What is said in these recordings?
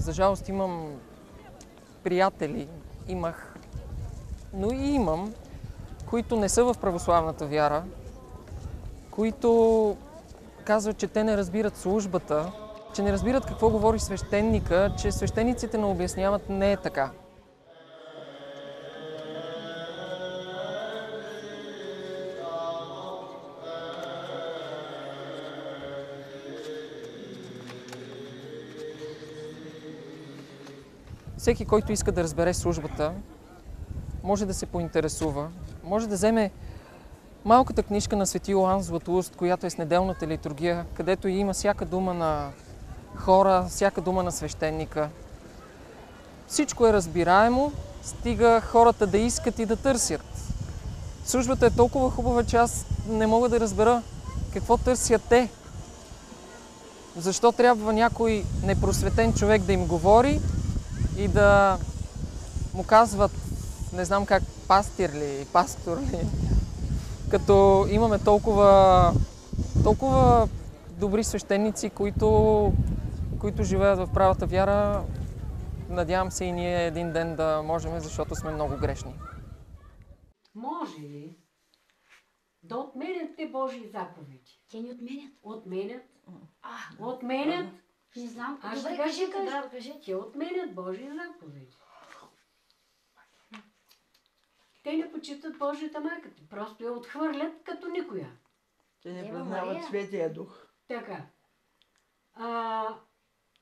За жалост имам приятели, имах, но и имам, които не са в православната вяра, които казват, че те не разбират службата, че не разбират какво говори свещеника, че свещениците не обясняват, не е така. Всеки, който иска да разбере службата, може да се поинтересува, може да вземе малката книжка на Свети Йоан Златоуст, която е с неделната литургия, където има всяка дума на хора, всяка дума на свещеника. Всичко е разбираемо, стига хората да искат и да търсят. Службата е толкова хубава, че аз не мога да разбера какво търсят те. Защо трябва някой непросветен човек да им говори и да му казват, не знам как, пастир ли, пастор ли, като имаме толкова добри свещеници, които живеят в правата вяра. Надявам се и ние един ден да можем, защото сме много грешни. Може ли да отменят те Божии заповеди? Те ни отменят. Отменят? А, Отменят? не знам. Аз Добре, ще кажете, кажа. да, кажете. Те отменят Божии заповеди. Те не почитат Божията майка. Просто я отхвърлят като никоя. Те не Дева признават Мария. Светия Дух. Така.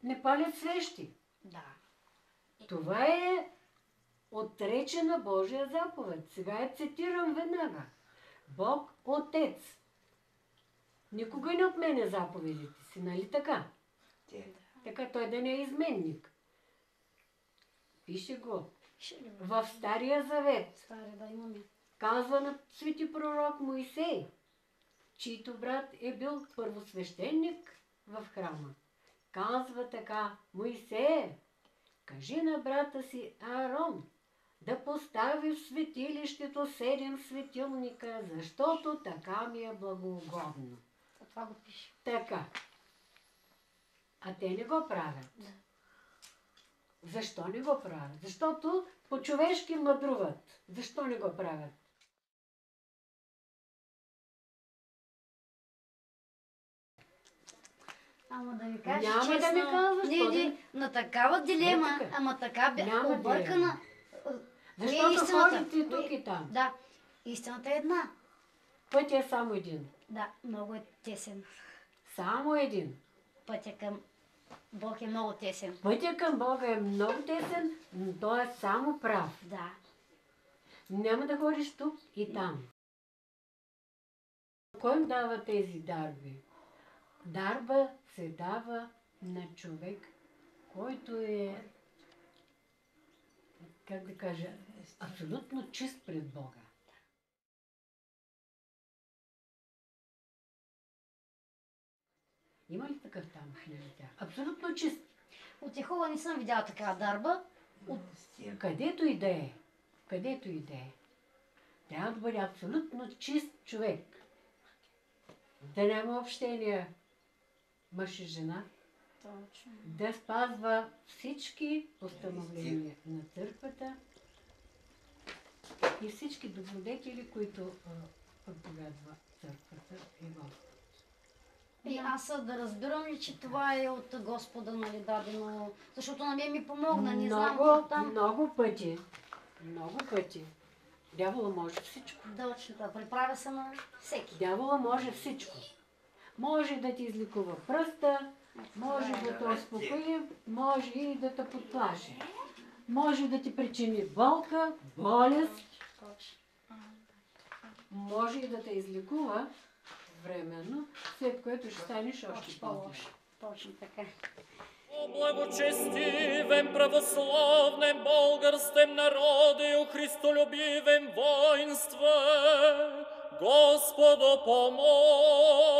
Не палят свещи. Да. Това е отречена Божия заповед. Сега я цитирам веднага. Бог Отец никога не отменя заповедите си, нали така? Така той да не е изменник. Пише го. В Стария Завет Старе, да имаме. казва на свети пророк Моисей, чийто брат е бил първосвещеник в храма. Казва така: Моисее, кажи на брата си Аарон да постави в светилището 7 светилника, защото така ми е благоугодно. Това го пише. Така. А те не го правят. Да. Защо не го правят? Защото по-човешки мъдруват. Защо не го правят? Ама да ви кажа Няма да честно, ми казваш, не, на такава дилема, Не така. ама така бях Няма объркана. Кое е Защото истината? ходите тук Кое- и там. Да, истината е една. Пътя е само един. Да, много е тесен. Само един. Пътя към Бог е много тесен. Пътя към Бога е много тесен, но той е само прав. Да. Няма да ходиш тук и там. Кой им дава тези дарби? Дарба се дава на човек, който е, как да кажа, абсолютно чист пред Бога. Има ли такъв там в тях? Абсолютно чист. От Йехова не съм видяла такава дарба. Където и да е, където и да е, трябва да бъде абсолютно чист човек. Да няма общение мъж и жена, Точно. да спазва всички постановления на църквата и всички добродетели, които проповядва църквата и Господ. И аз да разбирам ли, че това е от Господа, нали, дадено, защото на мен ми помогна, не знам какво там. Много пъти. Дявола може всичко. Точно, да, приправя се на всеки. Дявола може всичко. Може да ти излекува пръста, може да те успокои, може и да те подплаши. Може да ти причини болка, болест, може и да те излекува временно, след което ще станеш още по-лош. Точно така. О благочестивем, православnem българском народе, о христолюбивем воинстве, Господу помолимся.